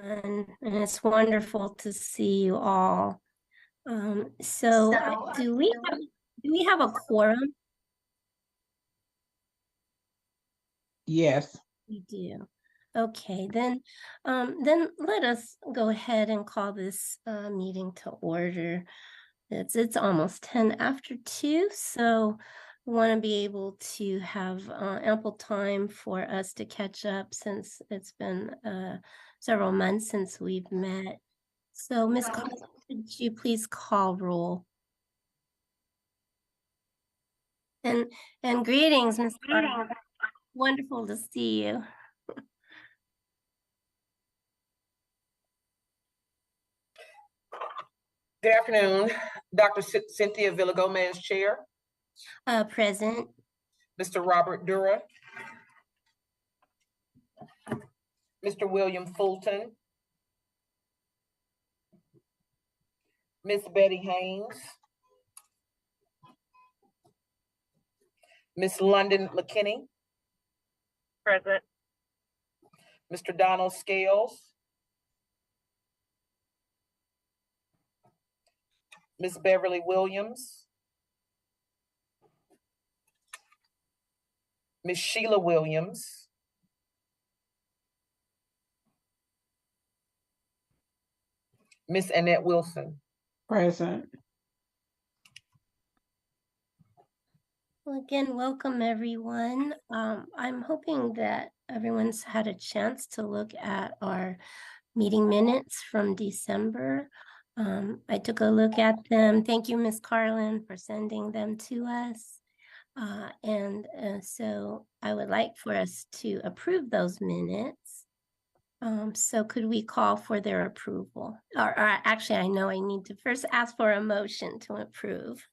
And it's wonderful to see you all. Do we have a quorum? Yes. We do. Okay, then let us go ahead and call this meeting to order. It's almost 10 after 2, so we want to be able to have ample time for us to catch up since it's been several months since we've met. So, Ms. Collins, could you please call roll? And greetings, Ms. Carter. Wonderful to see you. Good afternoon, Dr. Cynthia Villagomez, Chair. Present. Mr. Robert Dura. Mr. William Fulton. Miss Betty Haynes. Miss London McKinney. Present. Mr. Donald Scales. Miss Beverly Williams. Miss Sheila Williams. Miss Annette Wilson. Present. Well, again, welcome everyone. I'm hoping that everyone's had a chance to look at our meeting minutes from December. I took a look at them. Thank you, Ms. Carlin, for sending them to us. So I would like for us to approve those minutes. So could we call for their approval? Or actually, I know I need to first ask for a motion to approve.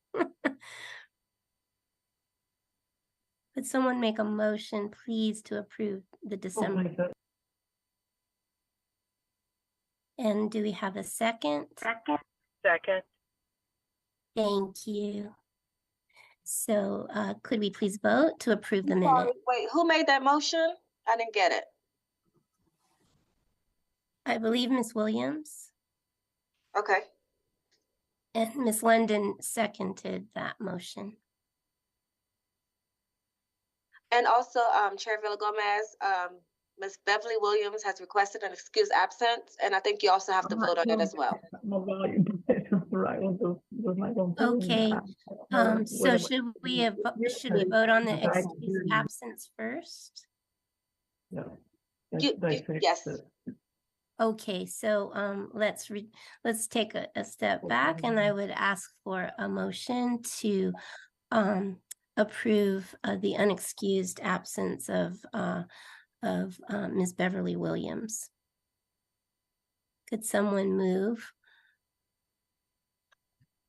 Could someone make a motion, please, to approve the December? And do we have a second? Second. Thank you. So could we please vote to approve the minute? Wait, who made that motion? I didn't get it. I believe Ms. Williams. Okay. And Ms. London seconded that motion. And also, Chair Villagomez, Ms. Beverly Williams has requested an excused absence, and I think you also have to vote on it as well. Okay. So should we vote on the excused absence first? Yes. Okay, so let's take a step back, and I would ask for a motion to approve the unexcused absence of Ms. Beverly Williams. Could someone move?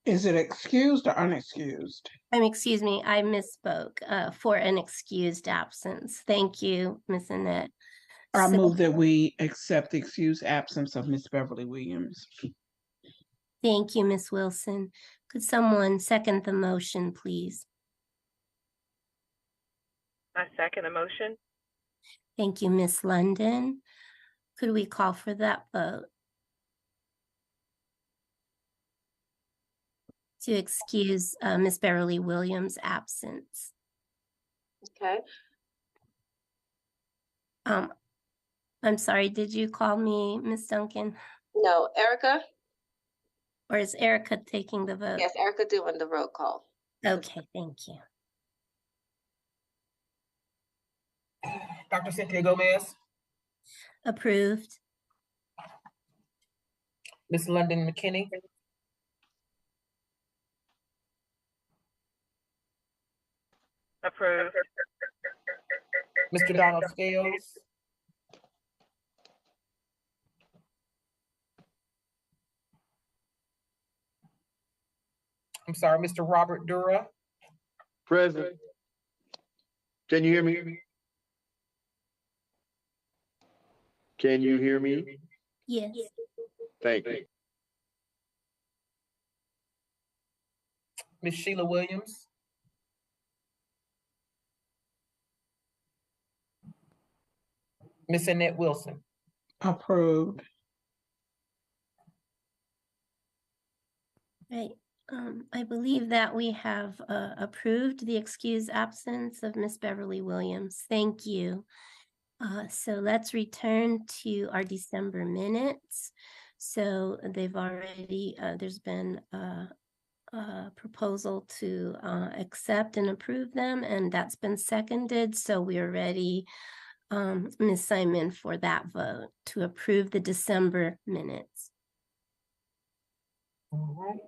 Is it excused or unexcused? Excuse me, I misspoke. For an excused absence. Thank you, Ms. Annette. I move that we accept the excused absence of Ms. Beverly Williams. Thank you, Ms. Wilson. Could someone second the motion, please? I second the motion. Thank you, Ms. London. Could we call for that vote? To excuse Ms. Beverly Williams' absence. Okay. I'm sorry, did you call me Ms. Duncan? No, Erica? Or is Erica taking the vote? Yes, Erica doing the roll call. Okay, thank you. Dr. Cynthia Gomez. Approved. Miss London McKinney. Approved. Mr. Donald Scales. I'm sorry, Mr. Robert Dura. Present. Can you hear me? Can you hear me? Yes. Thank you. Miss Sheila Williams. Miss Annette Wilson. Approved. Right. I believe that we have approved the excused absence of Miss Beverly Williams. Thank you. So let's return to our December minutes. So they've already, there's been a proposal to accept and approve them, and that's been seconded. So we are ready, Ms. Simon, for that vote to approve the December minutes. All right.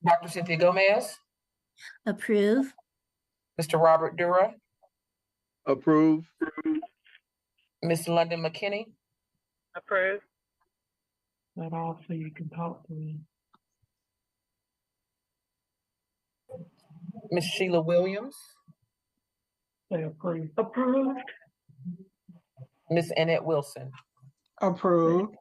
Dr. Cynthia Gomez, Approve. Mr. Robert Dura, Approve. Ms. London McKinney, Approve. That all so you can talk to me. Ms. Sheila Williams, Say approve. Approved. Ms. Annette Wilson. Approved.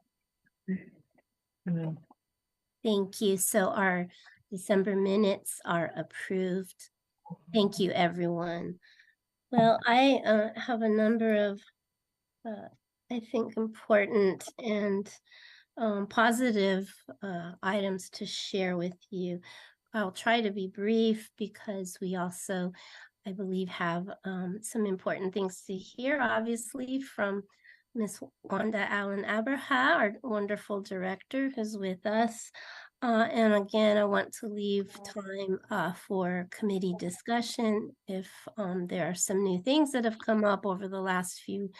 Thank you. So our December minutes are approved. Thank you, everyone. Well, I have a number of, I think, important and positive items to share with you. I'll try to be brief because we also, I believe, have some important things to hear, obviously, from Ms. Wanda Allen Abraha, our wonderful director who's with us. And again, I want to leave time for committee discussion if there are some new things that have come up over the last few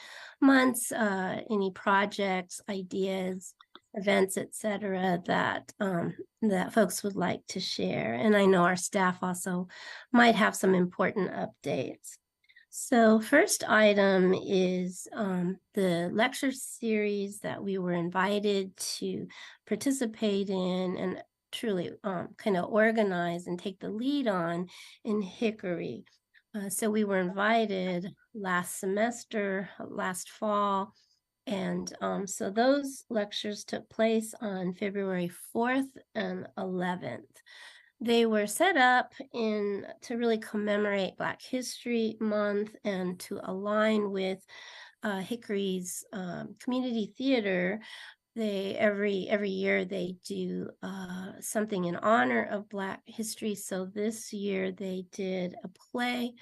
months, any projects, ideas, events, etc., that that folks would like to share. And I know our staff also might have some important updates. So first item is the lecture series that we were invited to participate in and truly kind of organize and take the lead on in Hickory. So we were invited last semester, last fall, and so those lectures took place on February 4th and 11th. They were set up to really commemorate Black History Month and to align with Hickory's community theater. They every year they do something in honor of Black history. So this year they did a play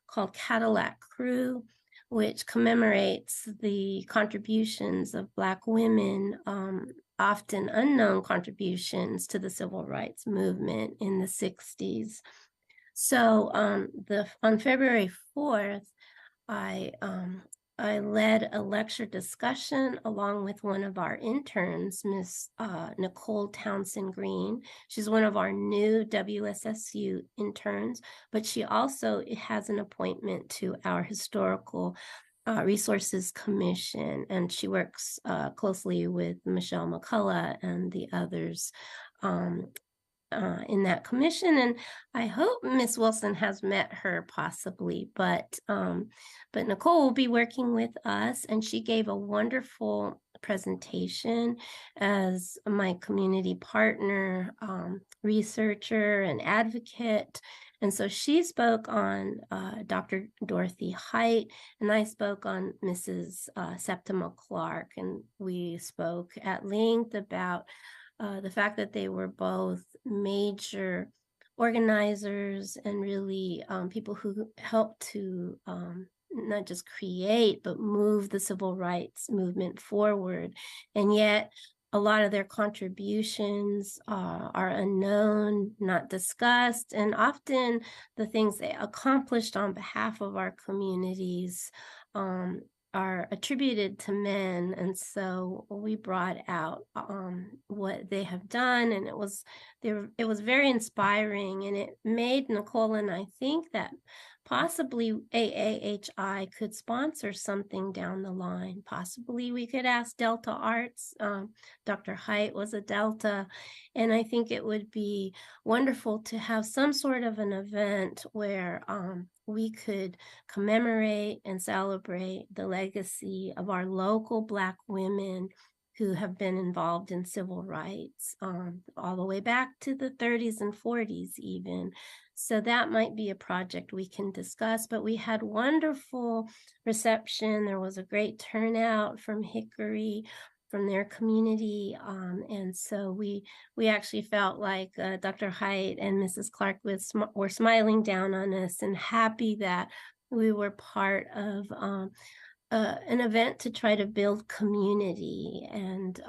called Cadillac Crew, which commemorates the contributions of Black women, often unknown contributions to the civil rights movement in the 60s. So on February 4th, I led a lecture discussion along with one of our interns, Miss Nicole Townsend Green. She's one of our new WSSU interns, but she also has an appointment to our Historical Resources Commission, and she works closely with Michelle McCullough and the others in that commission. And I hope Miss Wilson has met her possibly, but Nicole will be working with us, and she gave a wonderful presentation as my community partner, researcher, and advocate. And so she spoke on Dr. Dorothy Height, and I spoke on Mrs. Septima Clark, and we spoke at length about the fact that they were both major organizers and really people who helped to not just create, but move the civil rights movement forward. And yet a lot of their contributions are unknown, not discussed, and often the things they accomplished on behalf of our communities are attributed to men. And so we brought out what they have done, and it was very inspiring, and it made Nicole and I think that possibly AAHI could sponsor something down the line. Possibly we could ask Delta Arts. Dr. Height was a Delta, and I think it would be wonderful to have some sort of an event where we could commemorate and celebrate the legacy of our local Black women who have been involved in civil rights all the way back to the 30s and 40s even. So that might be a project we can discuss, but we had wonderful reception. There was a great turnout from Hickory. from their community. And so we actually felt like Dr. Haidt and Mrs. Clark were smiling down on us and happy that we were part of an event to try to build community. And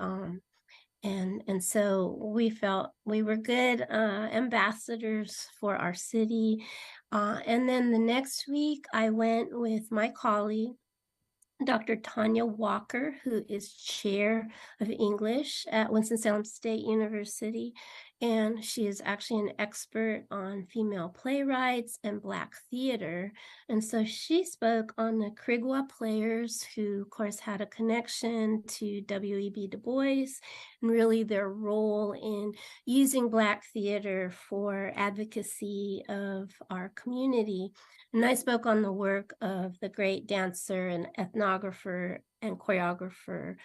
so we felt we were good ambassadors for our city. And then the next week, I went with my colleague, Dr. Tanya Walker, who is chair of English at Winston-Salem State University. And she is actually an expert on female playwrights and Black theater. And so she spoke on the Krigwa players, who, of course, had a connection to W.E.B. Du Bois and really their role in using Black theater for advocacy of our community. And I spoke on the work of the great dancer and ethnographer and choreographer,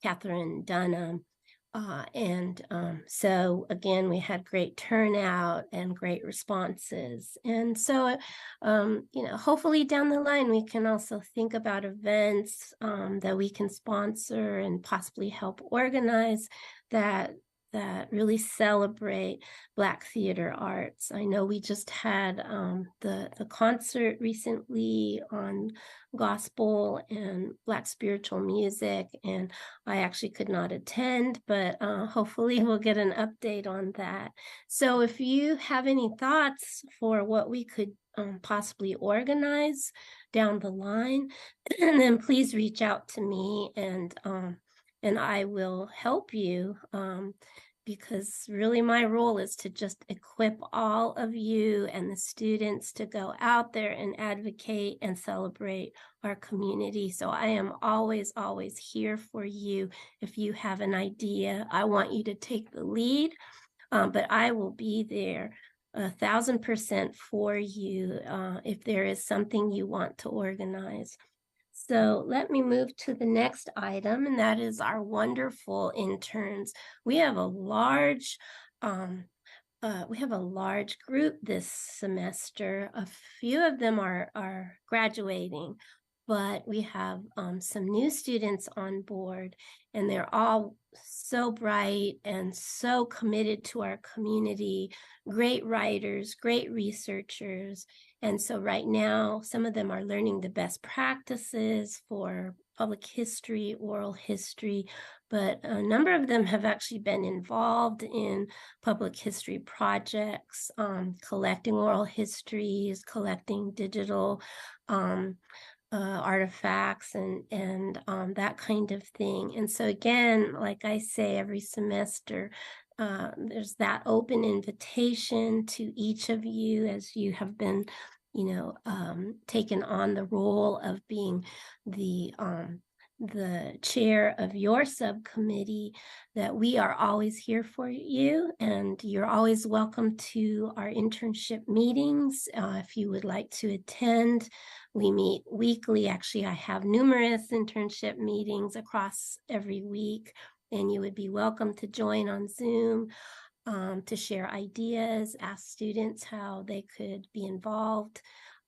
Catherine Dunham. So again, we had great turnout and great responses. And so, hopefully down the line, we can also think about events that we can sponsor and possibly help organize that really celebrate Black theater arts. I know we just had the concert recently on gospel and Black spiritual music, and I actually could not attend, but hopefully we'll get an update on that. So if you have any thoughts for what we could possibly organize down the line, and then please reach out to me and I will help you, because really my role is to just equip all of you and the students to go out there and advocate and celebrate our community. So I am always, always here for you. If you have an idea, I want you to take the lead, but I will be there 1,000% for you if there is something you want to organize. So let me move to the next item, and that is our wonderful interns. We have a large group this semester. A few of them are graduating, but we have some new students on board, and they're all so bright and so committed to our community, great writers, great researchers. And so right now, some of them are learning the best practices for public history, oral history, but a number of them have actually been involved in public history projects, collecting oral histories, collecting digital artifacts and that kind of thing. And so again, like I say every semester, there's that open invitation to each of you as you have been, taken on the role of being the chair of your subcommittee, that we are always here for you, and you're always welcome to our internship meetings if you would like to attend. We meet weekly. Actually, I have numerous internship meetings across every week, and you would be welcome to join on Zoom to share ideas, ask students how they could be involved.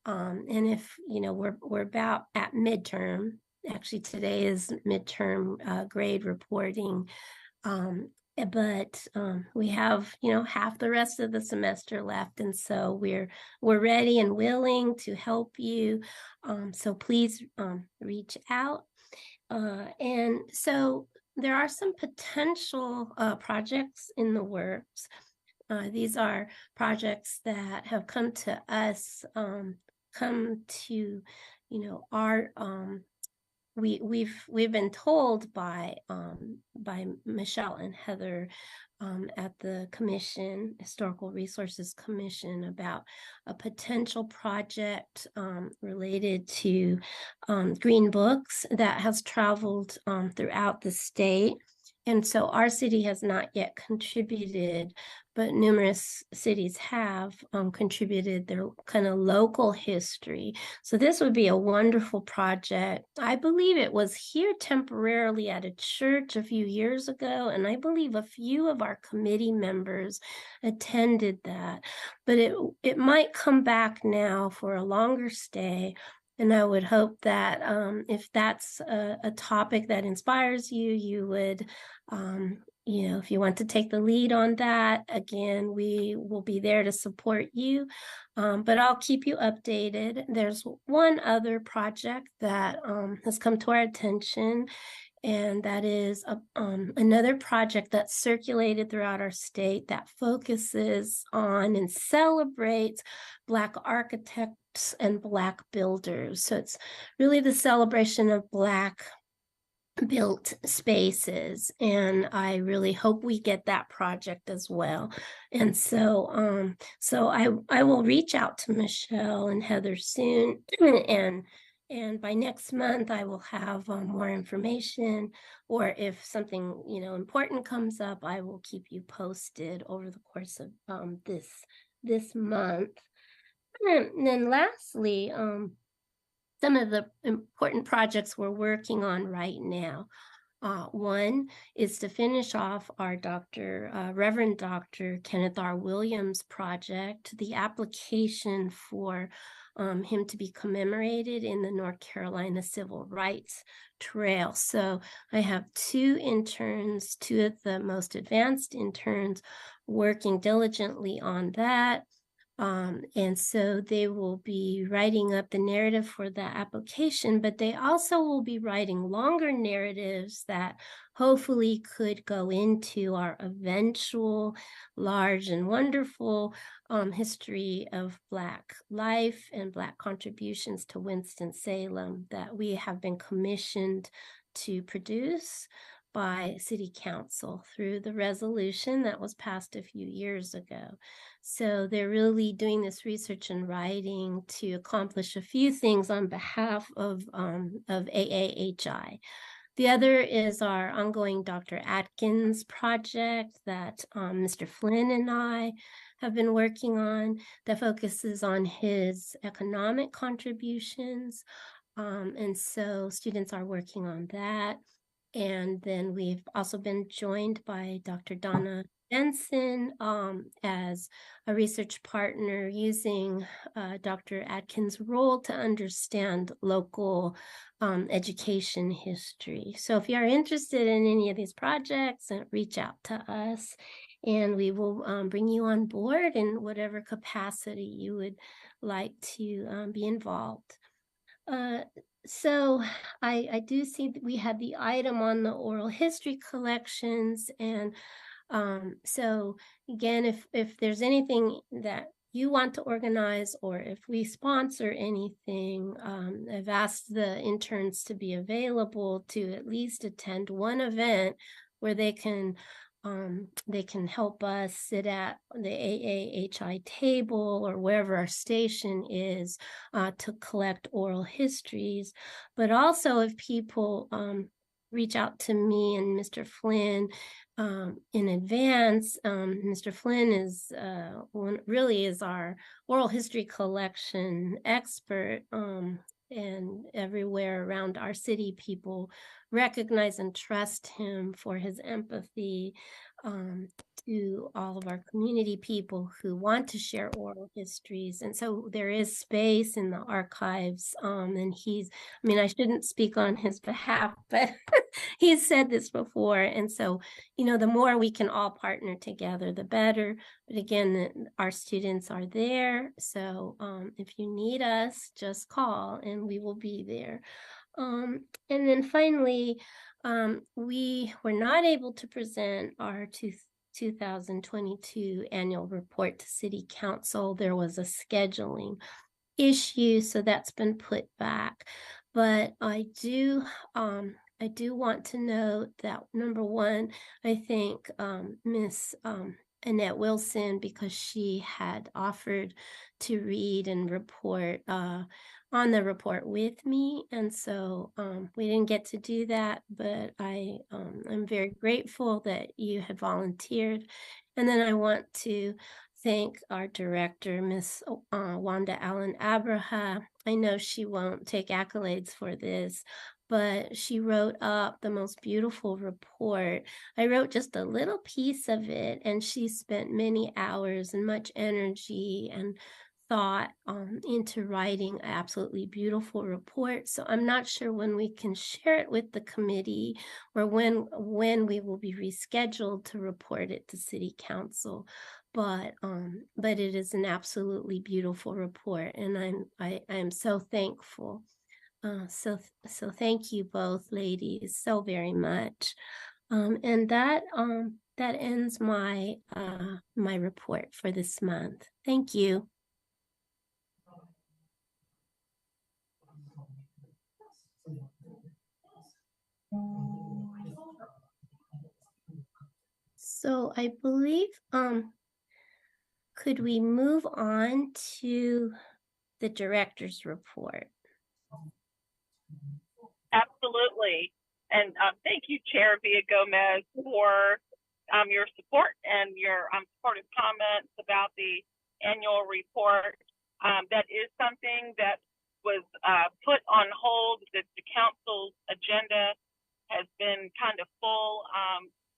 And if, we're about at midterm, actually today is midterm grade reporting, but we have, half the rest of the semester left. And so we're ready and willing to help you. So please reach out. And so there are some potential projects in the works. These are projects that have come to us, our we've been told by Michelle and Heather at the Historical Resources Commission, about a potential project related to green books that has traveled throughout the state. And so our city has not yet contributed, but numerous cities have contributed their kind of local history. So this would be a wonderful project. I believe it was here temporarily at a church a few years ago, and I believe a few of our committee members attended that. But it might come back now for a longer stay. And I would hope that if that's a topic that inspires you, you would, if you want to take the lead on that, again, we will be there to support you. But I'll keep you updated. There's one other project that has come to our attention, and that is another project that's circulated throughout our state that focuses on and celebrates Black architects and Black builders. So it's really the celebration of Black built spaces, and I really hope we get that project as well. And so I will reach out to Michelle and Heather soon, and by next month I will have more information, or if something important comes up, I will keep you posted over the course of this month. And then lastly, some of the important projects we're working on right now. One is to finish off our Reverend Dr. Kenneth R. Williams project, the application for him to be commemorated in the North Carolina Civil Rights Trail. So I have two interns, two of the most advanced interns, working diligently on that. And so they will be writing up the narrative for the application, but they also will be writing longer narratives that hopefully could go into our eventual large and wonderful history of Black life and Black contributions to Winston-Salem that we have been commissioned to produce by City Council through the resolution that was passed a few years ago. So they're really doing this research and writing to accomplish a few things on behalf of AAHI. The other is our ongoing Dr. Atkins project that Mr. Flynn and I have been working on that focuses on his economic contributions. And so students are working on that. And then we've also been joined by Dr. Donna Benson as a research partner using Dr. Atkins' role to understand local education history. So if you are interested in any of these projects, reach out to us and we will bring you on board in whatever capacity you would like to be involved. So I do see that we had the item on the oral history collections, and so again, if there's anything that you want to organize or if we sponsor anything, I've asked the interns to be available to at least attend one event where they can help us sit at the AAHI table or wherever our station is to collect oral histories. But also if people reach out to me and Mr. Flynn in advance, Mr. Flynn is really is our oral history collection expert, and everywhere around our city, people recognize and trust him for his empathy to all of our community people who want to share oral histories. And so there is space in the archives, and I shouldn't speak on his behalf, but he's said this before. And so, the more we can all partner together, the better. But again, our students are there. So if you need us, just call and we will be there. And then finally, we were not able to present our 2022 annual report to City Council. There was a scheduling issue, so that's been put back. But I do want to note that, number one, I think Miss Annette Wilson, because she had offered to read and report on the report with me, and so we didn't get to do that, but I'm very grateful that you had volunteered. And then I want to thank our director, Miss Wanda Allen Abraha. I know she won't take accolades for this, but she wrote up the most beautiful report. I wrote just a little piece of it, and she spent many hours and much energy and thought into writing an absolutely beautiful report. So I'm not sure when we can share it with the committee or when we will be rescheduled to report it to City Council. But it is an absolutely beautiful report, and I am so thankful. So thank you both ladies so very much. And that ends my my report for this month. Thank you. So I believe could we move on to the director's report? Absolutely. And thank you, Chair Villagomez, for your support and your supportive comments about the annual report. That is something that was put on hold. The council's agenda has been kind of full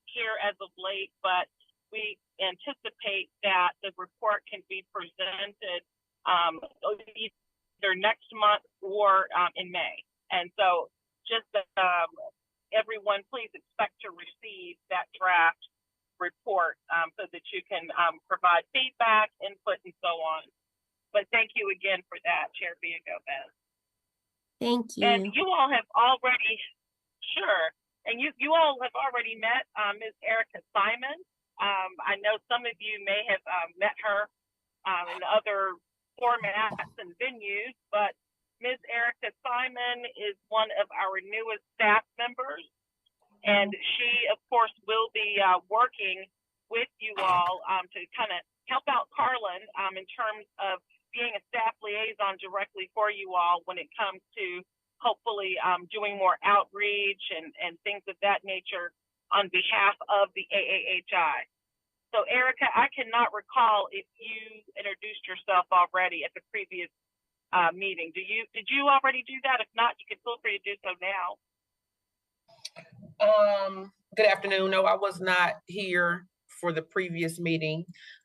here as of late, but we anticipate that the report can be presented either next month or in May. And so just everyone, please expect to receive that draft report so that you can provide feedback, input, and so on. But thank you again for that, Chair Villagomez. Thank you. And you all have already, sure, and you all have already met Ms. Erica Simon. I know some of you may have met her in other formats and venues, but Ms. Erica Simon is one of our newest staff members, and she, of course, will be working with you all to kind of help out Carlin in terms of being a staff liaison directly for you all when it comes to hopefully doing more outreach and things of that nature on behalf of the AAHI. So Erica, I cannot recall if you introduced yourself already at the previous meeting. Did you already do that? If not, you can feel free to do so now. Good afternoon. No, I was not here for the previous meeting.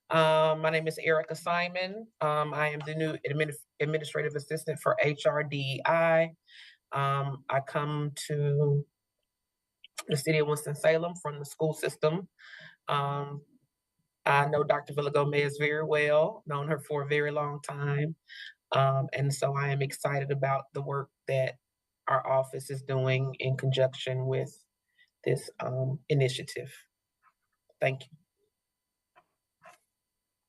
My name is Erica Simon. I am the new administrative assistant for HRDI. I come to the city of Winston-Salem from the school system. I know Dr. Villagomez very well, known her for a very long time. And so I am excited about the work that our office is doing in conjunction with this initiative. Thank you.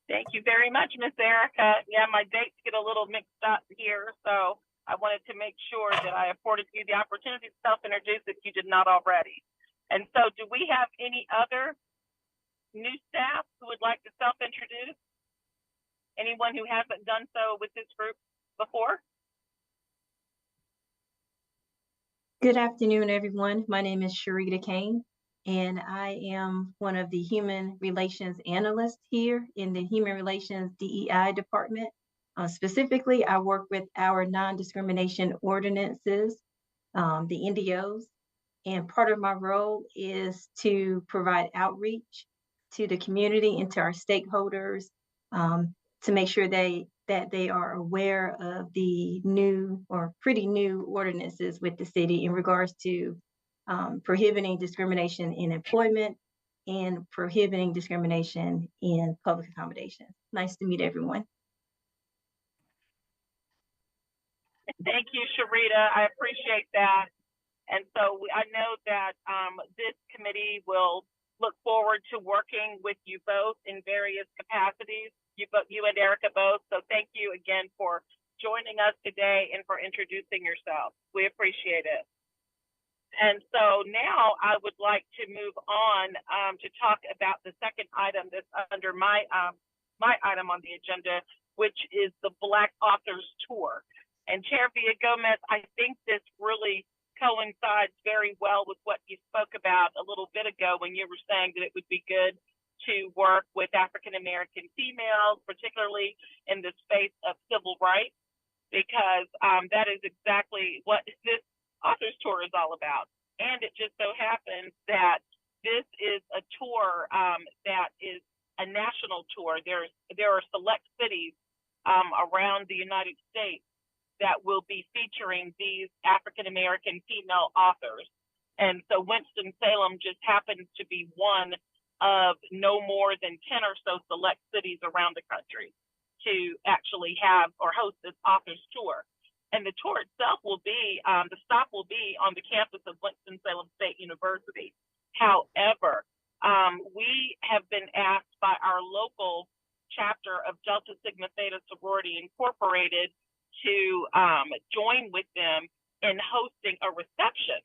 Thank you very much, Ms. Erica. Yeah, my dates get a little mixed up here, so I wanted to make sure that I afforded you the opportunity to self-introduce if you did not already. And so do we have any other new staff who would like to self-introduce? Anyone who hasn't done so with this group before? Good afternoon, everyone. My name is Sharita Kane, and I am one of the Human Relations Analysts here in the Human Relations DEI department. Specifically, I work with our non-discrimination ordinances, the NDOs, and part of my role is to provide outreach to the community and to our stakeholders to make sure that they are aware of the new or pretty new ordinances with the city in regards to prohibiting discrimination in employment and prohibiting discrimination in public accommodations. Nice to meet everyone. Thank you, Sharita. I appreciate that. And so I know that this committee will look forward to working with you both in various capacities, you and Erica both. So thank you again for joining us today and for introducing yourself. We appreciate it. And so now I would like to move on to talk about the second item that's under my item on the agenda, which is the Black Authors Tour. And Chair Villagomez, I think this really coincides very well with what you spoke about a little bit ago when you were saying that it would be good to work with African-American females, particularly in the space of civil rights, because that is exactly what this Authors Tour is all about. And it just so happens that this is a tour that is a national tour. There are select cities around the United States that will be featuring these African American female authors. And so Winston-Salem just happens to be one of no more than 10 or so select cities around the country to actually have or host this authors tour. And the tour itself will be, the stop will be on the campus of Winston-Salem State University. However, we have been asked by our local chapter of Delta Sigma Theta Sorority Incorporated to join with them in hosting a reception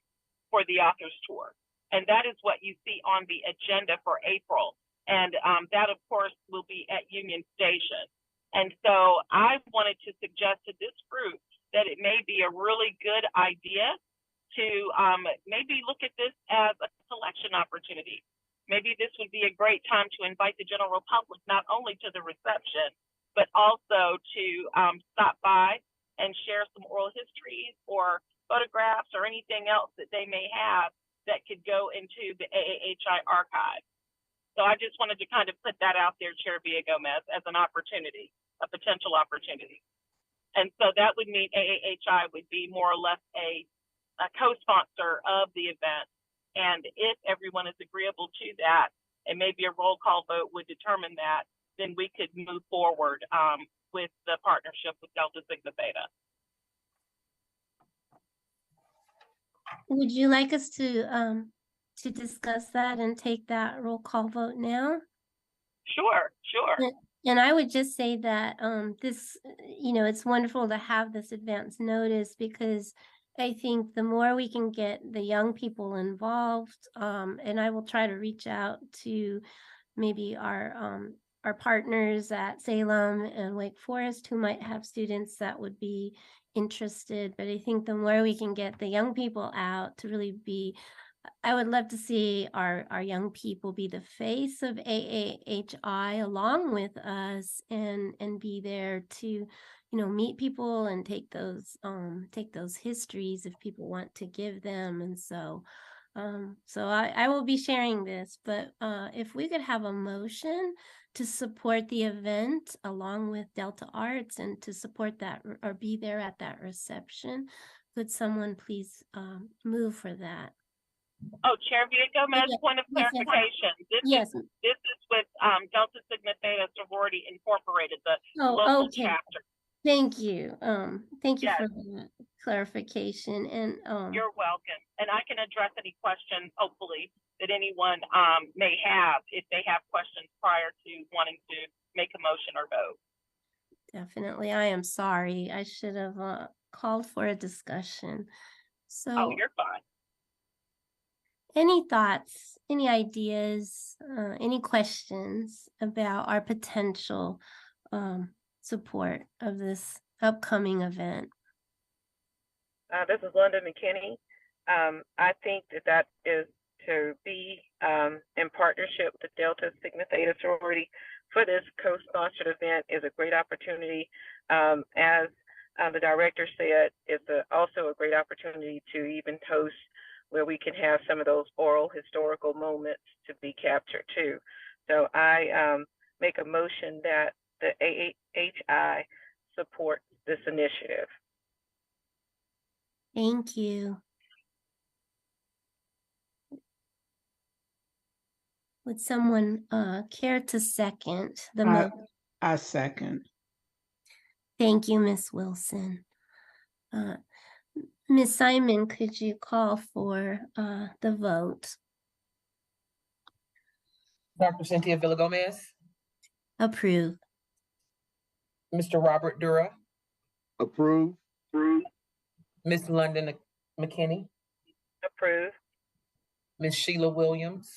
for the authors tour. And that is what you see on the agenda for April. And that, of course, will be at Union Station. And so I wanted to suggest to this group that it may be a really good idea to maybe look at this as a collection opportunity. Maybe this would be a great time to invite the general public, not only to the reception, but also to stop by and share some oral histories or photographs or anything else that they may have that could go into the AAHI archive. So I just wanted to kind of put that out there, Chair Villa-Gomez, as an opportunity, a potential opportunity. And so that would mean AAHI would be more or less a co-sponsor of the event. And if everyone is agreeable to that, and maybe a roll call vote would determine that, then we could move forward with the partnership with Delta Sigma Theta. Would you like us to discuss that and take that roll call vote now? Sure, sure. And I would just say that this, it's wonderful to have this advance notice, because I think the more we can get the young people involved, and I will try to reach out to maybe our partners at Salem and Wake Forest who might have students that would be interested. But I think the more we can get the young people out to really be, I would love to see our young people be the face of AAHI along with us, and be there to, meet people and take those histories if people want to give them. And so I will be sharing this, but if we could have a motion to support the event along with Delta Arts and to support that or be there at that reception, could someone please move for that? Oh, Chair Villa-Gomez, Yes, point of clarification. Yes. This is with Delta Sigma Theta Sorority Incorporated, the Oh, local okay. chapter. Thank you. Thank you Yes. for the clarification. And You're welcome. And I can address any questions, hopefully, that anyone may have if they have questions prior to wanting to make a motion or vote. definitely, I am sorry. I should have called for a discussion. So, Oh, you're fine. any thoughts, any ideas, any questions about our potential support of this upcoming event? This is Linda McKinney. I think that is to be in partnership with Delta Sigma Theta Sorority for this co-sponsored event is a great opportunity. As the director said, it's also a great opportunity to even host where we can have some of those oral historical moments to be captured too. So I make a motion that the AAHI supports this initiative. Thank you. Would someone care to second the motion? I second. Thank you, Ms. Wilson. Ms. Simon, could you call for the vote? Dr. Cynthia Villa-Gomez, Approve. Mr. Robert Dura, Approve. Ms. London McKinney, Approve. Ms. Sheila Williams,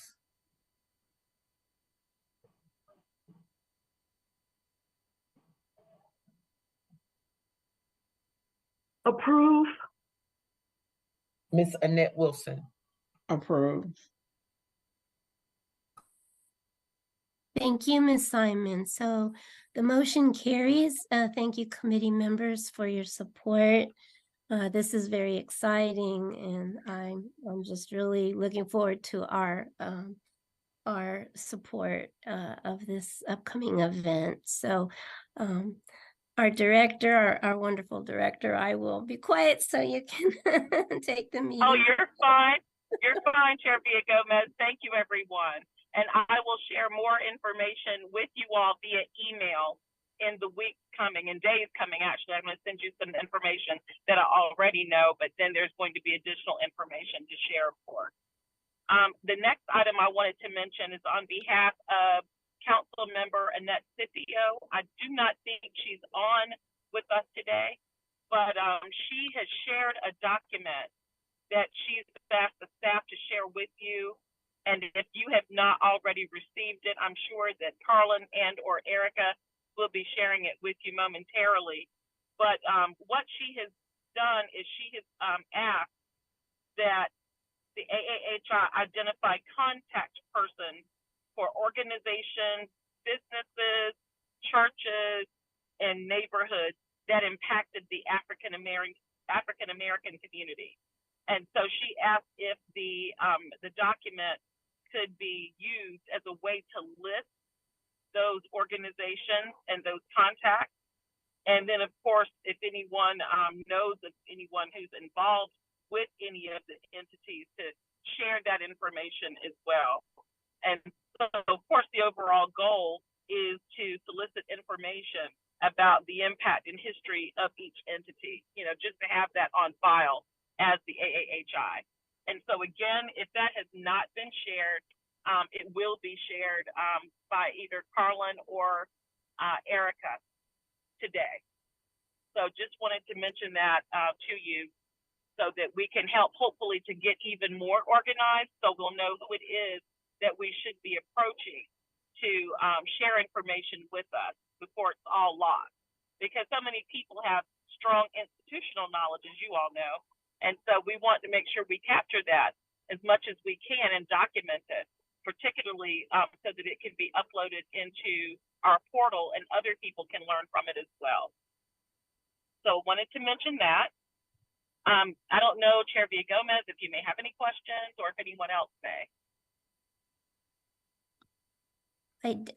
Approve. Ms. Annette Wilson. Approve. Thank you, Ms. Simon. So the motion carries. Thank you, committee members, for your support. This is very exciting, and I'm just really looking forward to our support of this upcoming event. So our our director, our wonderful director. I will be quiet so you can take the meeting. Oh, you're fine. You're fine, Chair Villagomez. Thank you, everyone. And I will share more information with you all via email in the weeks coming and days coming. Actually, I'm going to send you some information that I already know, but then there's going to be additional information to share, of course. The next item I wanted to mention is on behalf of Council Member Annette Scipio. I do not think she's on with us today, but she has shared a document that she's asked the staff to share with you. And if you have not already received it, I'm sure that Carlin and or Erica will be sharing it with you momentarily. But what she has done is she has asked that the AAHI identify contact persons for organizations, businesses, churches, and neighborhoods that impacted the African American community. And so she asked if the document could be used as a way to list those organizations and those contacts. And then, of course, if anyone knows of anyone who's involved with any of the entities, to share that information as well. And so, of course, the overall goal is to solicit information about the impact and history of each entity, just to have that on file as the AAHI. And so, again, if that has not been shared, it will be shared by either Carlin or Erica today. So just wanted to mention that to you, so that we can help, hopefully, to get even more organized, so we'll know who it is that we should be approaching to share information with us before it's all lost. Because so many people have strong institutional knowledge, as you all know, and so we want to make sure we capture that as much as we can and document it, particularly so that it can be uploaded into our portal and other people can learn from it as well. So wanted to mention that. I don't know, Chair Villagomez, if you may have any questions or if anyone else may.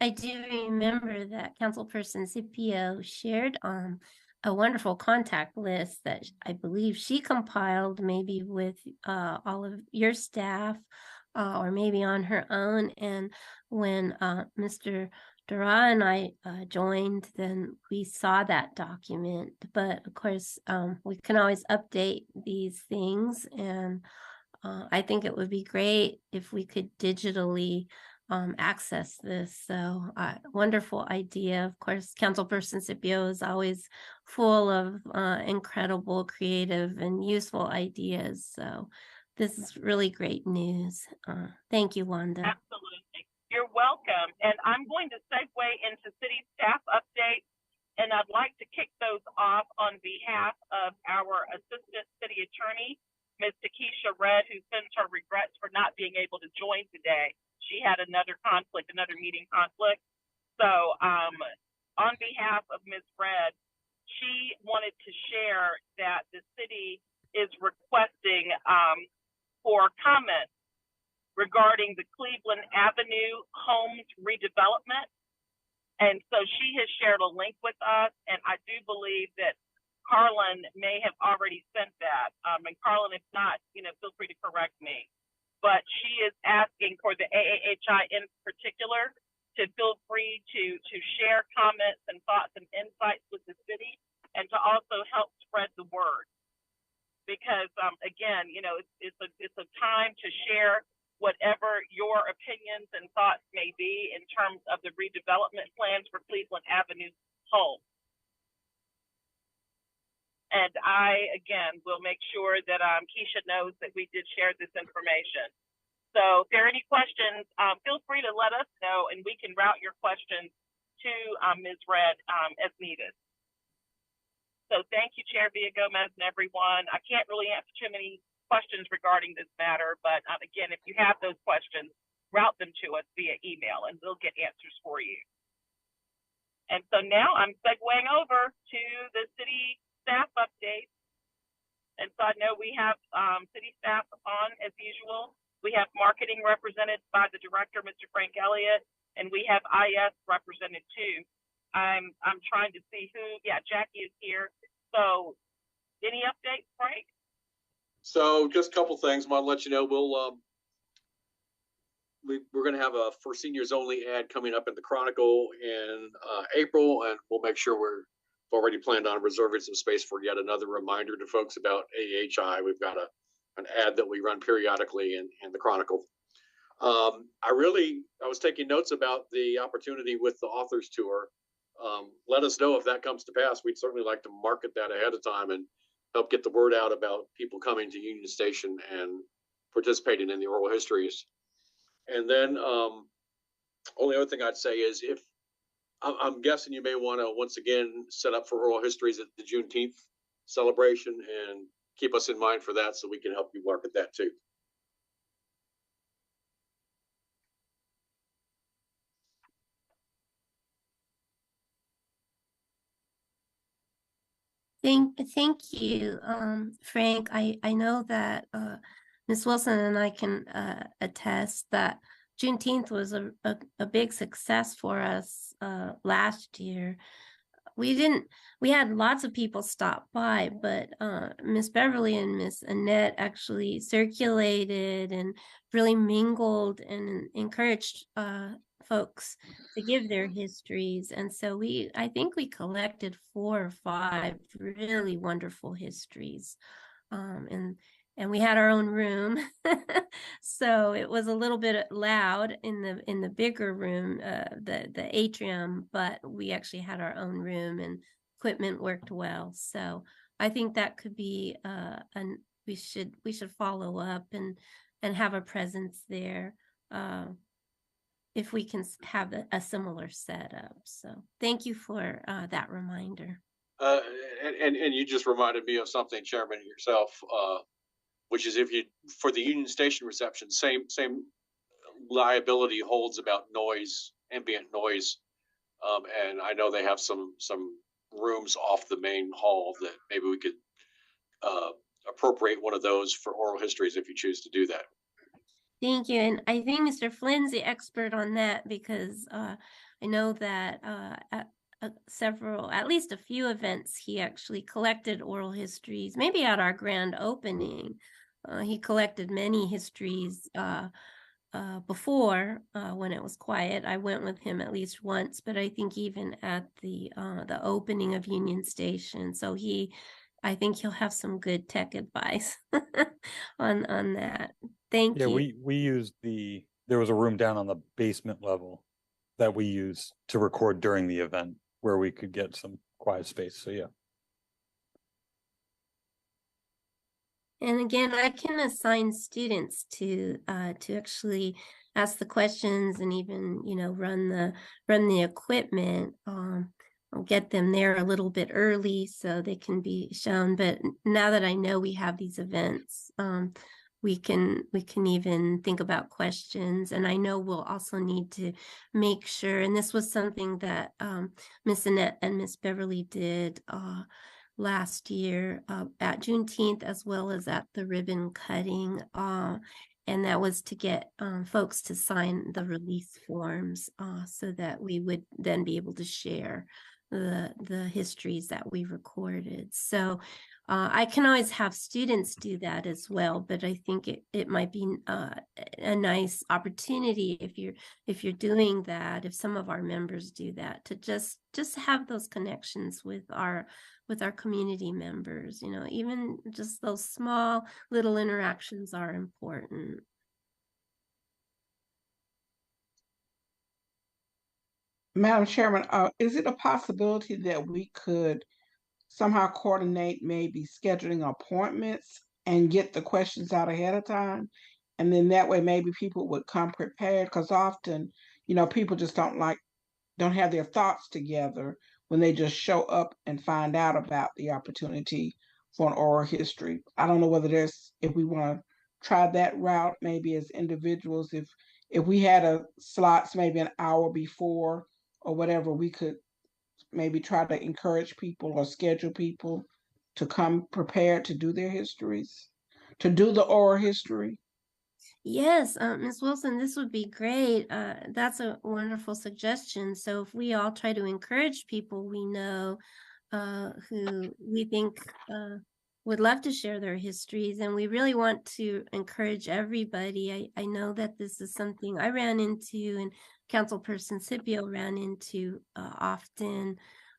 I do remember that Councilperson Scipio shared a wonderful contact list that I believe she compiled, maybe with all of your staff or maybe on her own. And when Mr. Dara and I joined, then we saw that document. But of course, we can always update these things. And I think it would be great if we could digitally access this. So wonderful idea. Of course, Councilperson Scipio is always full of incredible, creative, and useful ideas. So this is really great news. Thank you, Wanda. Absolutely. You're welcome. And I'm going to segue into city staff updates. And I'd like to kick those off on behalf of our Assistant City Attorney, Ms. Takesha Red, who sends her regrets for not being able to join today. She had another conflict, another meeting conflict. So on behalf of Ms. Red, she wanted to share that the city is requesting for comments regarding the Cleveland Avenue homes redevelopment. And so she has shared a link with us, and I do believe that Carlin may have already sent that. And Carlin, if not, feel free to correct me. But she is asking for the AAHI in particular to feel free to share comments and thoughts and insights with the city, and to also help spread the word. Because again, it's a time to share whatever your opinions and thoughts may be in terms of the redevelopment plans for Cleveland Avenue home. And I, again, will make sure that Keisha knows that we did share this information. So if there are any questions, feel free to let us know, and we can route your questions to Ms. Red as needed. So thank you, Chair Villagomez and everyone. I can't really answer too many questions regarding this matter, but again, if you have those questions, route them to us via email, and we'll get answers for you. And so now I'm segueing over to the city staff update. And so I know we have city staff on as usual. We have marketing represented by the director, Mr. Frank Elliott, and we have IS represented too I'm trying to see who. Yeah, Jackie is here. So, any updates, Frank? So, just a couple things. I want to let you know we're going to have a for seniors only ad coming up in the Chronicle in April, and we'll make sure we've already planned on reserving some space for yet another reminder to folks about AAHI. We've got an ad that we run periodically in the Chronicle. I was taking notes about the opportunity with the authors tour. Let us know if that comes to pass. We'd certainly like to market that ahead of time and help get the word out about people coming to Union Station and participating in the oral histories. And then only other thing I'd say is if I'm guessing you may want to once again set up for oral histories at the Juneteenth celebration and keep us in mind for that so we can help you market that too. Thank you, Frank. I know that Ms. Wilson and I can attest that Juneteenth was a big success for us last year. We had lots of people stop by, but Miss Beverly and Miss Annette actually circulated and really mingled and encouraged folks to give their histories. And so I think we collected 4 or 5 really wonderful histories. And we had our own room. So it was a little bit loud in the bigger room, the atrium, but we actually had our own room and equipment worked well. So I think that could be we should follow up and have a presence there. If we can have a similar setup. So thank you for that reminder. And you just reminded me of something, Chairman, yourself, which is for the Union Station reception, same liability holds about noise, ambient noise. And I know they have some rooms off the main hall that maybe we could appropriate one of those for oral histories if you choose to do that. Thank you. And I think Mr. Flynn's the expert on that because I know that at least a few events, he actually collected oral histories, maybe at our grand opening. He collected many histories before when it was quiet. I went with him at least once, but I think even at the opening of Union Station. So I think he'll have some good tech advice on that. Thank you. Yeah, we used there was a room down on the basement level that we used to record during the event where we could get some quiet space. So yeah. And again, I can assign students to actually ask the questions and even, run the equipment. I'll get them there a little bit early so they can be shown. But now that I know we have these events, we can even think about questions. And I know we'll also need to make sure, and this was something that Miss Annette and Miss Beverly did last year at Juneteenth, as well as at the ribbon cutting. And that was to get folks to sign the release forms so that we would then be able to share the histories that we recorded. So I can always have students do that as well, but I think it might be a nice opportunity if you're doing that, if some of our members do that, to just have those connections with our community members. Even just those small little interactions are important. Madam Chairman, is it a possibility that we could somehow coordinate maybe scheduling appointments and get the questions out ahead of time? And then that way maybe people would come prepared, because often, people just don't have their thoughts together when they just show up and find out about the opportunity for an oral history. I don't know whether if we want to try that route, maybe as individuals, if we had a slots maybe an hour before or whatever, we could maybe try to encourage people or schedule people to come prepared to do their histories, to do the oral history. Yes, Ms. Wilson, this would be great. That's a wonderful suggestion. So if we all try to encourage people we know who we think would love to share their histories, and we really want to encourage everybody. I know that this is something I ran into and Councilperson Scipio ran into often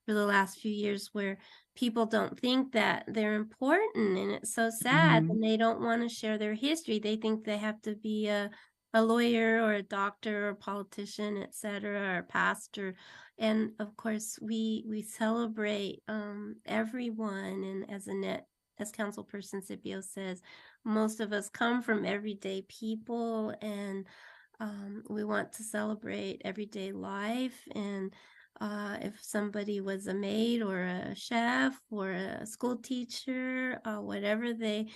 for the last few years, where people don't think that they're important, and it's so sad, and they don't want to share their history. They think they have to be a lawyer or a doctor or a politician, etc., or a pastor. And of course, we celebrate everyone. And as Councilperson Scipio says, most of us come from everyday people, and we want to celebrate everyday life. And if somebody was a maid or a chef or a school teacher, whatever they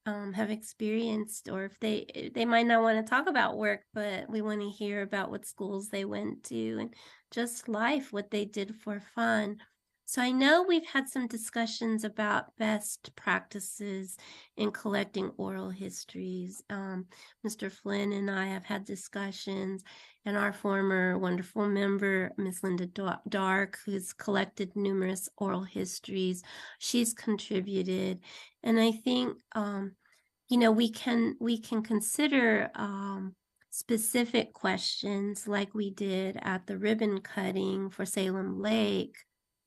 have experienced, or if they might not want to talk about work, but we want to hear about what schools they went to and just life, what they did for fun. So I know we've had some discussions about best practices in collecting oral histories. Mr. Flynn and I have had discussions, and our former wonderful member, Ms. Linda Dark, who's collected numerous oral histories, she's contributed. And I think, we can consider specific questions like we did at the ribbon cutting for Salem Lake.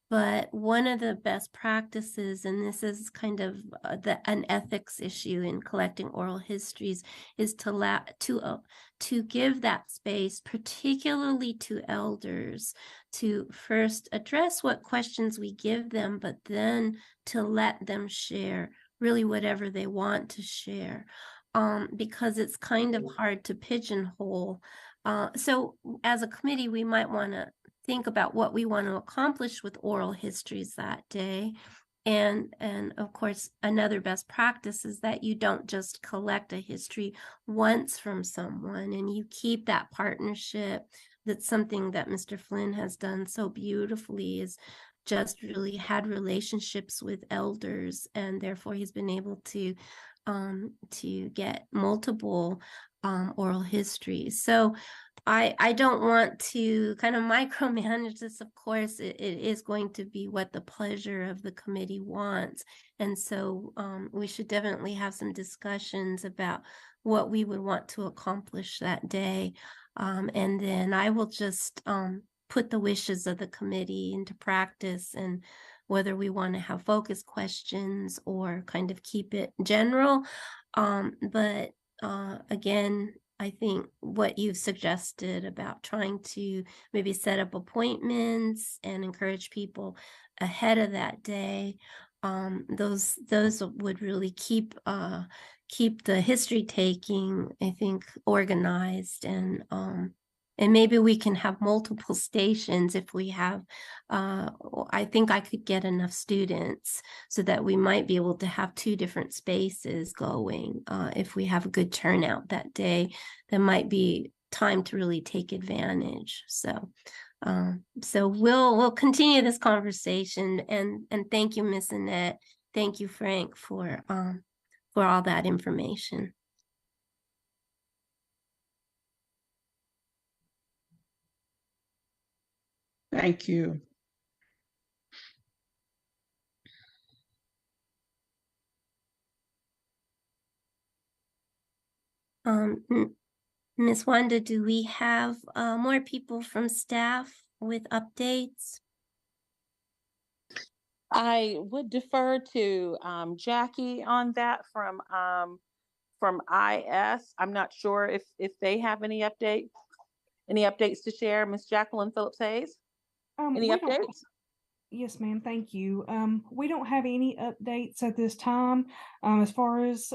But one of the best practices, and this is kind of an ethics issue in collecting oral histories, is to give that space, particularly to elders, to first address what questions we give them, but then to let them share really whatever they want to share, because it's kind of hard to pigeonhole. So as a committee, we might want to think about what we want to accomplish with oral histories that day. And of course, another best practice is that you don't just collect a history once from someone, and you keep that partnership. That's something that Mr. Flynn has done so beautifully, is just really had relationships with elders, and therefore he's been able to get multiple oral histories. So I don't want to kind of micromanage this. Of course, it is going to be what the pleasure of the committee wants. And so we should definitely have some discussions about what we would want to accomplish that day. And then I will just put the wishes of the committee into practice, and whether we want to have focus questions or kind of keep it general. But again, I think what you've suggested about trying to maybe set up appointments and encourage people ahead of that day, those would really keep the history taking, I think, organized, and maybe we can have multiple stations if we have, I think I could get enough students so that we might be able to have 2 different spaces going. If we have a good turnout that day, there might be time to really take advantage. So we'll continue this conversation, and thank you, Miss Annette. Thank you, Frank, for all that information. Thank you. Ms. Wanda, do we have more people from staff with updates? I would defer to Jackie on that from IS. I'm not sure if they have any updates to share. Miss Jacqueline Phillips Hayes, any updates? Yes, ma'am. Thank you. We don't have any updates at this time. As far as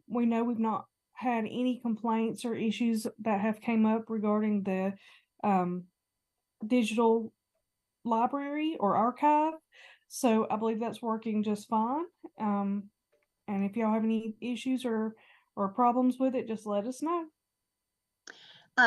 we know, we've not had any complaints or issues that have came up regarding the digital library or archive. So I believe that's working just fine. And if y'all have any issues or problems with it, just let us know.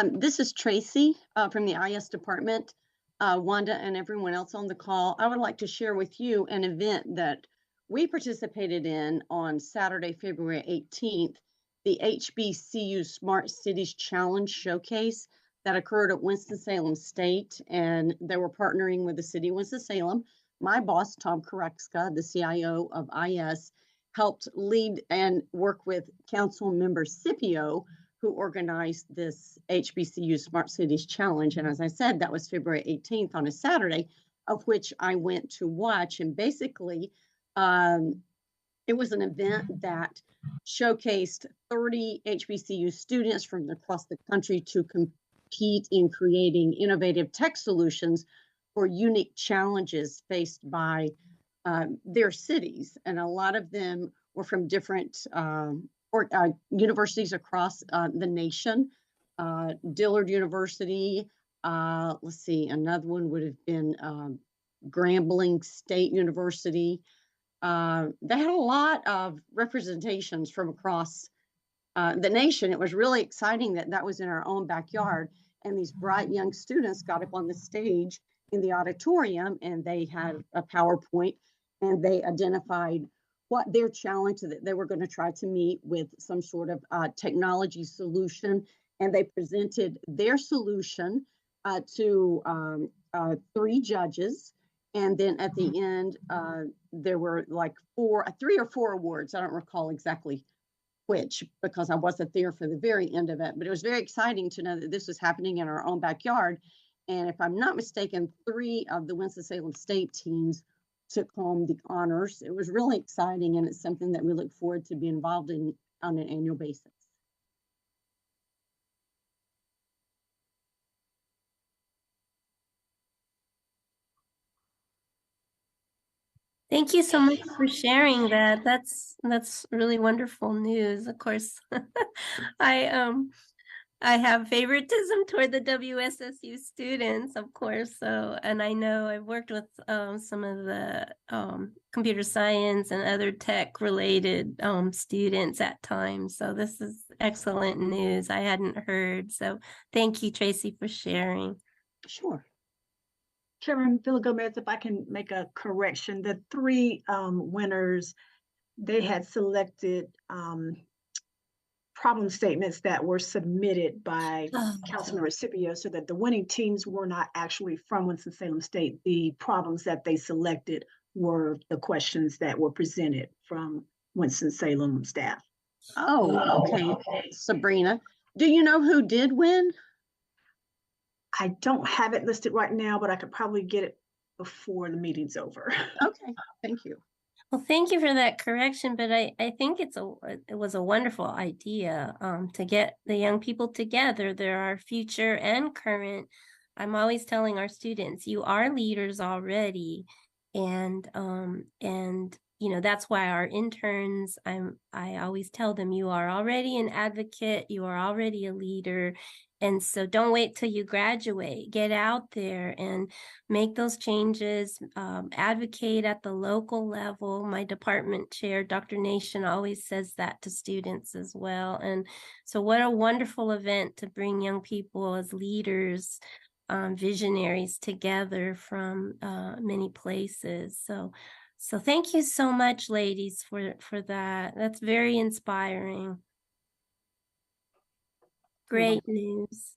This is Tracy from the IS department. Wanda and everyone else on the call, I would like to share with you an event that we participated in on Saturday, February 18th the HBCU Smart Cities Challenge Showcase that occurred at Winston-Salem State, and they were partnering with the city of Winston-Salem. My boss, Tom Karekska, the CIO of IS, helped lead and work with council member Scipio, who organized this HBCU Smart Cities Challenge. And as I said, that was February 18th on a Saturday, of which I went to watch. And basically, it was an event that showcased 30 HBCU students from across the country to compete in creating innovative tech solutions for unique challenges faced by their cities. And a lot of them were from different universities across the nation. Dillard University, let's see, another one would have been Grambling State University. They had a lot of representations from across the nation. It was really exciting that that was in our own backyard. And these bright young students got up on the stage in the auditorium, and they had a PowerPoint, and they identified what their challenge that they were going to try to meet with some sort of technology solution. And they presented their solution to 3 judges. And then at the end, there were like 3 or 4 awards. I don't recall exactly which, because I wasn't there for the very end of it. But it was very exciting to know that this was happening in our own backyard. And if I'm not mistaken, 3 of the Winston-Salem State teams took home the honors. It was really exciting, and it's something that we look forward to be involved in on an annual basis. Thank you so much for sharing that. That's really wonderful news. Of course, I have favoritism toward the WSSU students, of course. So, and I know I've worked with some of the computer science and other tech related students at times. So this is excellent news I hadn't heard. So thank you, Tracy, for sharing. Sure. Chairman Villa-Gomez, if I can make a correction, the 3 winners, they had selected problem statements that were submitted by Councilmember Scipio, so that the winning teams were not actually from Winston-Salem State. The problems that they selected were the questions that were presented from Winston-Salem staff. Oh, okay. Sabrina, do you know who did win? I don't have it listed right now, but I could probably get it before the meeting's over. Okay, thank you. Well, thank you for that correction, but I think it was a wonderful idea to get the young people together. There are future and current. I'm always telling our students, you are leaders already, and you know, that's why our interns, I always tell them, you are already an advocate, you are already a leader. And so don't wait till you graduate, get out there and make those changes, advocate at the local level. My department chair, Dr. Nation, always says that to students as well. And so what a wonderful event to bring young people as leaders, visionaries together from many places. So thank you so much, ladies, for that. That's very inspiring. Great news.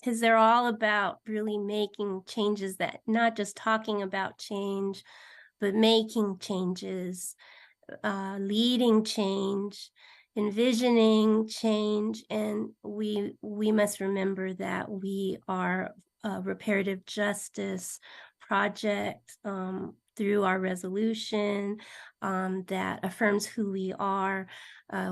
Because they're all about really making changes, that not just talking about change, but making changes, leading change, envisioning change. And we must remember that we are a reparative justice project through our resolution that affirms who we are.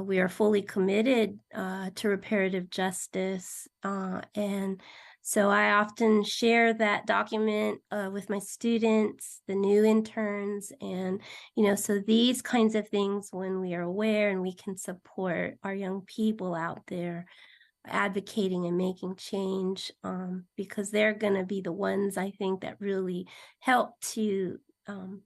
We are fully committed to reparative justice. And so I often share that document with my students, the new interns, and, you know, so these kinds of things, when we are aware and we can support our young people out there advocating and making change, because they're going to be the ones, I think, that really help to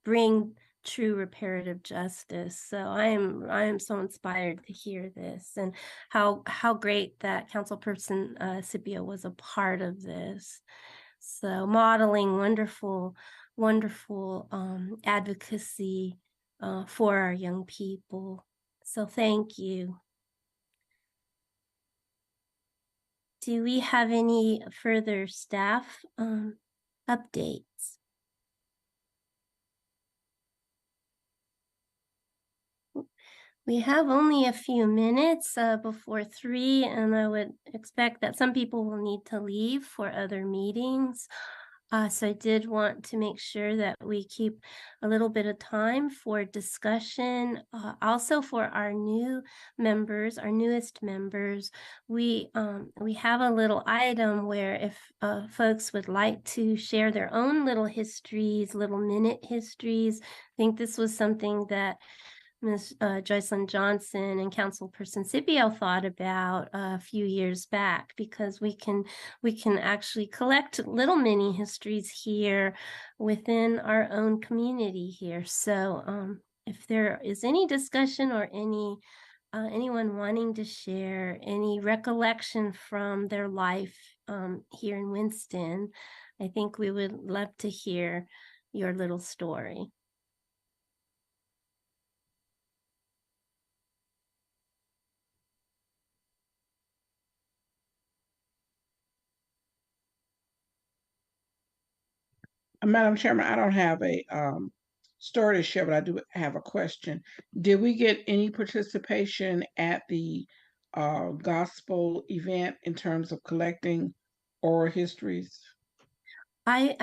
bring true reparative justice. So I am so inspired to hear this, and how great that Councilperson Scipio was a part of this. So modeling wonderful advocacy for our young people. So thank you. Do we have any further staff updates? We have only a few minutes before 3, and I would expect that some people will need to leave for other meetings. So I did want to make sure that we keep a little bit of time for discussion. Also for our new members, our newest members, we have a little item where if folks would like to share their own little histories, little minute histories, I think this was something that Ms. Joycelyn Johnson and Councilperson Scipio thought about a few years back, because we can actually collect little mini histories here within our own community here. So if there is any discussion or anyone wanting to share any recollection from their life here in Winston, I think we would love to hear your little story. Madam Chairman, I don't have a story to share, but I do have a question. Did we get any participation at the gospel event in terms of collecting oral histories? I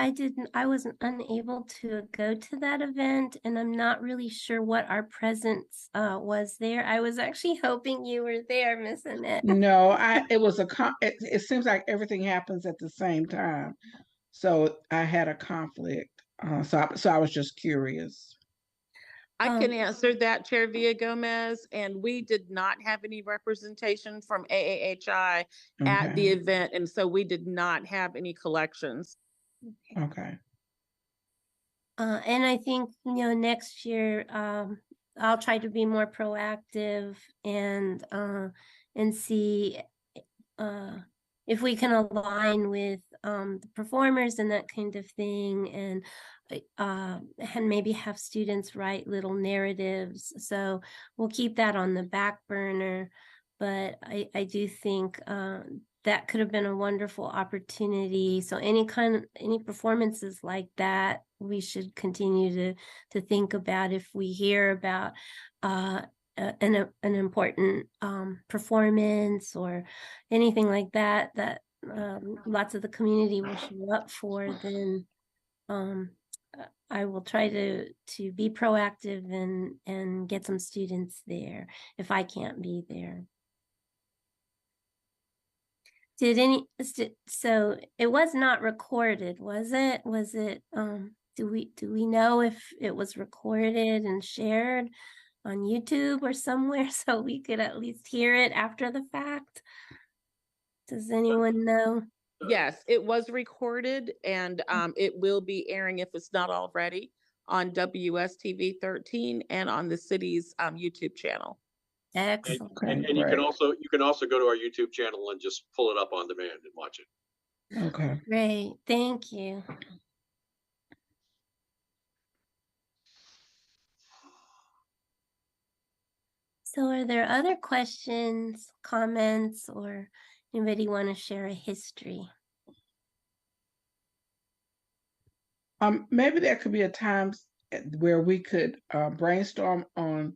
wasn't unable to go to that event, and I'm not really sure what our presence was there. I was actually hoping you were there, Miss Annette. No, it seems like everything happens at the same time. So I had a conflict. So I was just curious. I can answer that, Chair Villa-Gomez, and we did not have any representation from AAHI at the event, and so we did not have any collections. Okay. And I think, next year, I'll try to be more proactive and see if we can align with the performers and that kind of thing, and maybe have students write little narratives. So we'll keep that on the back burner. But I do think that could have been a wonderful opportunity. So any performances like that, we should continue to think about if we hear about an important performance or anything like that lots of the community will show up for, then I will try to be proactive and get some students there if I can't be there. So it was not recorded, was it? Do we know if it was recorded and shared on YouTube or somewhere so we could at least hear it after the fact? Does anyone know? Yes, it was recorded, and it will be airing, if it's not already, on WSTV 13 and on the city's YouTube channel. Excellent. And you can also go to our YouTube channel and just pull it up on demand and watch it. Okay. Great, thank you. So are there other questions, comments, or anybody want to share a history? Maybe there could be a time where we could brainstorm on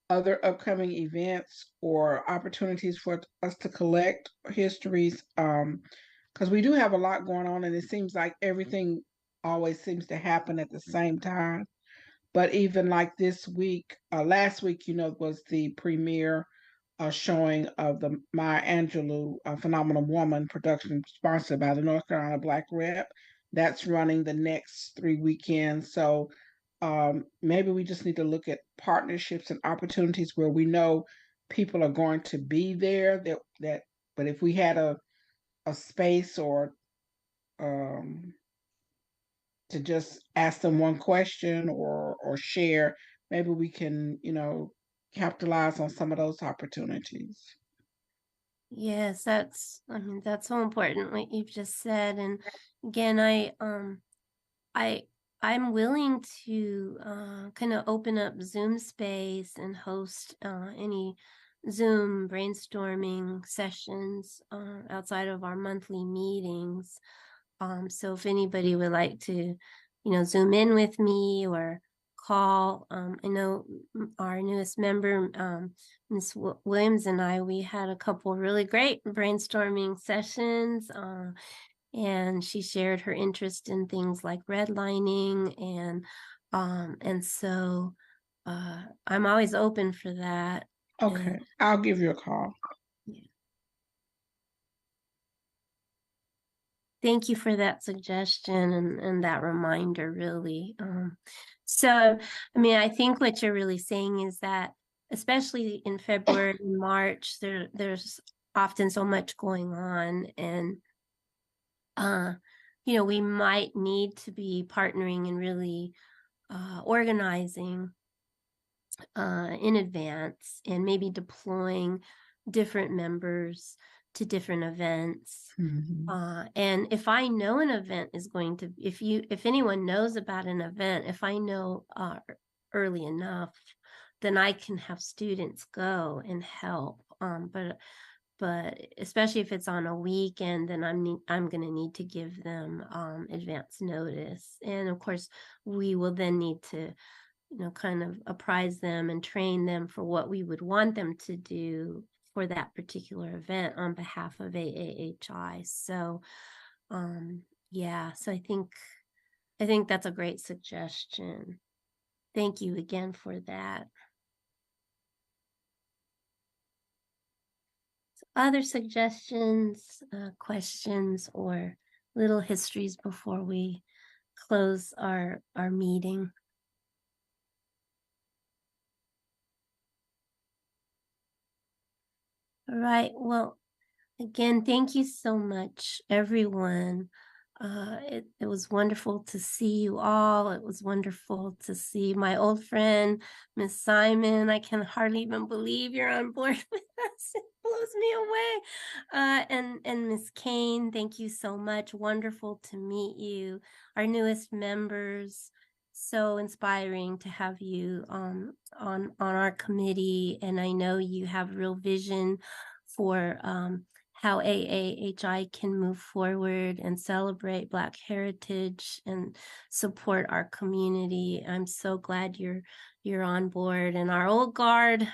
other upcoming events or opportunities for us to collect histories, because we do have a lot going on, and it seems like everything always seems to happen at the same time. But even like this week, last week, was the premiere showing of the Maya Angelou, Phenomenal Woman production sponsored by the North Carolina Black Rep. That's running the next 3 weekends. So maybe we just need to look at partnerships and opportunities where we know people are going to be there. But if we had a space or to just ask them one question or share, maybe we can, capitalize on some of those opportunities. Yes, that's so important what you've just said. And again, I I'm willing to kind of open up Zoom space and host any Zoom brainstorming sessions outside of our monthly meetings. So if anybody would like to, Zoom in with me or call, I know our newest member, Ms. Williams and I, we had a couple really great brainstorming sessions. And she shared her interest in things like redlining, and so I'm always open for that. Okay, I'll give you a call. Yeah. Thank you for that suggestion and that reminder, really. So, I mean, I think what you're really saying is that, especially in February and March, there's often so much going on, and we might need to be partnering and really organizing in advance and maybe deploying different members to different events. And if I know an event is going to, if anyone knows about an event, if I know early enough, then I can have students go and help. But especially if it's on a weekend, then I'm going to need to give them advance notice. And of course, we will then need to, kind of apprise them and train them for what we would want them to do for that particular event on behalf of AAHI. So, yeah, so I think that's a great suggestion. Thank you again for that. Other suggestions, questions, or little histories before we close our meeting? All right. Well, again, thank you so much, everyone. It was wonderful to see you all. It was wonderful to see my old friend, Miss Simon. I can hardly even believe you're on board with us. It blows me away. And Miss Kane, thank you so much. Wonderful to meet you. Our newest members, so inspiring to have you on our committee. And I know you have real vision for how AAHI can move forward and celebrate Black heritage and support our community. I'm so glad you're on board. And our old guard,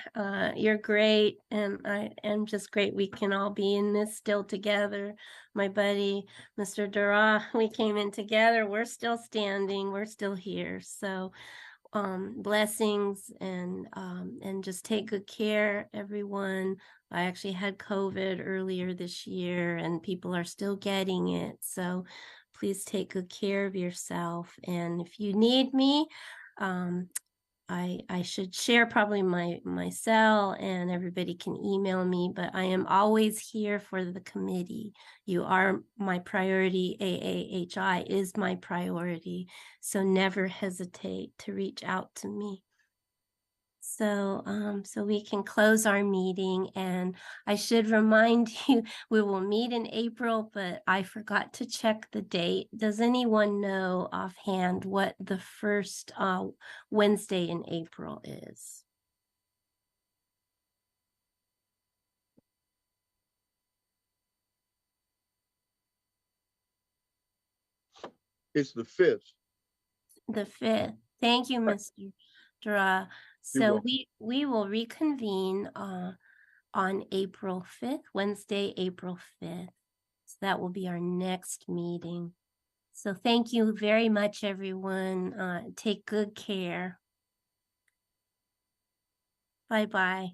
you're great. And I am just great we can all be in this still together. My buddy, Mr. Dura, we came in together. We're still standing. We're still here. So blessings and just take good care, everyone. I actually had COVID earlier this year and people are still getting it. So please take good care of yourself. And if you need me, I should share probably my cell and everybody can email me, but I am always here for the committee. You are my priority. AAHI is my priority. So never hesitate to reach out to me. So, so we can close our meeting, and I should remind you, we will meet in April, but I forgot to check the date. Does anyone know offhand what the first Wednesday in April is? It's the 5th. The 5th. Thank you, Mr. Dra. So we will reconvene on April 5th, Wednesday, April 5th. So that will be our next meeting. So thank you very much, everyone. Take good care. Bye-bye.